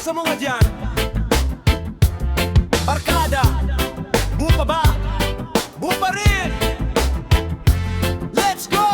sa mga dyan. Barkada, buo pa ba? Buo pa rin. Let's go!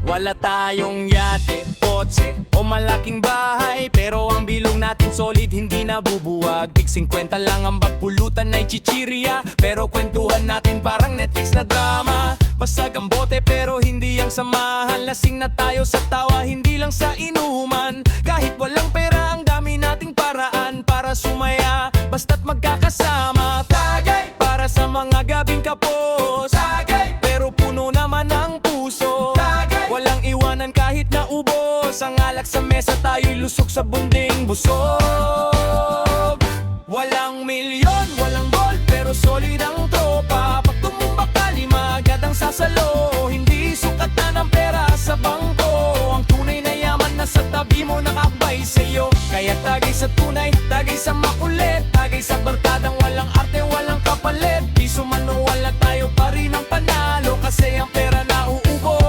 Wala tayong yate, kotse o malaking bahay, pero ang bilog natin solid, hindi nabubuwag. Tig 50 lang ang bagpulutan ay chichirya, pero kwentuhan natin parang Netflix na drama. Basag ang bote pero hindi ang samahan. Lasing na tayo sa tawa, hindi lang sa inuman. Kahit walang pera, ang dami nating paraan para sumaya, basta't magkakasama. Tagay para sa mga gabing kapos. Tagay pero puno naman ang puso. Tagay walang iwanan kahit na ubos. Ang alak sa mesa, tayo'y lusok sa bunding busog. Walang milyon, walang gold, pero solid ang tropa. Pag tumumba ka, lima agad ang sasalo. Hindi sukatan ng pera sa bangko. Ang tunay na yaman na sa tabi mo, nakakbay sa'yo. Kaya tagay sa tunay, tagay sa makulit, tagay sa barkadang walang arte, walang kapalit. Di sumano, wala tayo pa rin ang panalo, kasi ang pera nauubos.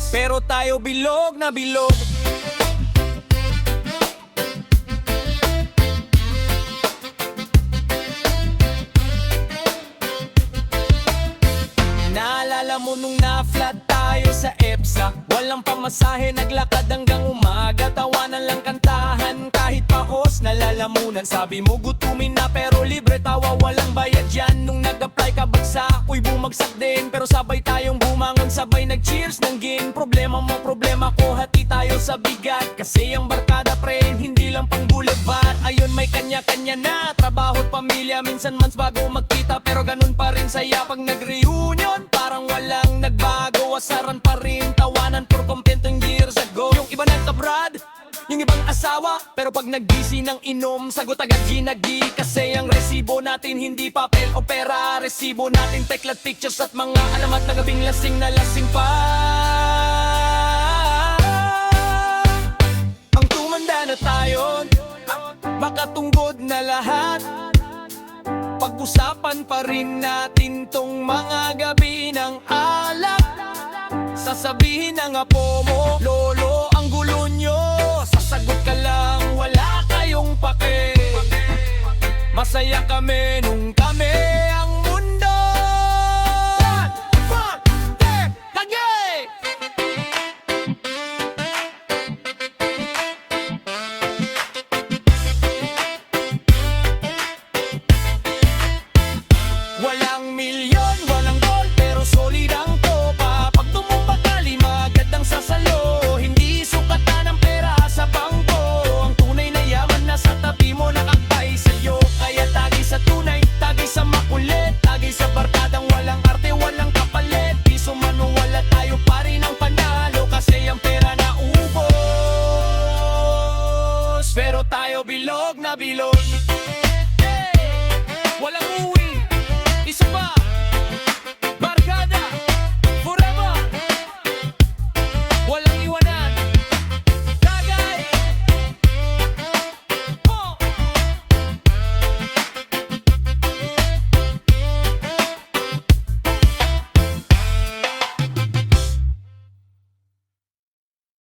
Pero tayo bilog na bilog. Naalala mo nung na-flat tayo sa EPSA? Walang pamasahe, naglakad hanggang umaga. Tawanan lang, kantahan kahit pahos, nalalamunan. Sabi mo gutumin na pero libre tawa, walang bayad yan. Nung nag-apply ka bagsak, ako'y bumagsak din, pero sabay tayong bumangon, sabay nag-cheers ng gin. Problema mo, problema ko, hati tayo sa bigat. Kasi ang barkada pre, hindi lang pang boulevard. Ayun may kanya-kanya na trabaho't pamilya. Minsan months bago magkita, pero ganun pa rin saya pag nag-reunion. Parang walang nagbago, asaran pa rin, tawanan for kompletong years ago. Yung iba nag-abroad, yung ibang asawa, pero pag nag-busy ng inom, sagot agad ginagi. Kasi ang resibo natin hindi papel o pera, resibo natin teklat pictures at mga alamat na gabing lasing na lasing pa. Ang tumanda na tayo, makatunggod na lahat. Pag-usapan pa rin natin tong mga gabi ng alak. Sasabihin ng apo mo, lolo, ang gulo nyo. Sasagot ka lang, wala kayong pake. Masaya kami nung kami ang mundo. Kagay! Walang milyon, walang gold, pero solid ang tropa. Pag tumumba ka, lima agad ang sasalo. Hindi sukatan ng pera sa bangko. Ang tunay na yaman na sa tabi mo, nakakbay sa'yo. Kaya tagay sa tunay, tagay sa makulit, tagay sa barkadang walang arte, walang kapalit. Di sumano, wala tayo pa rin ang panalo, kasi ang pera na ubos. Pero tayo bilog na bilog. Walang uwi.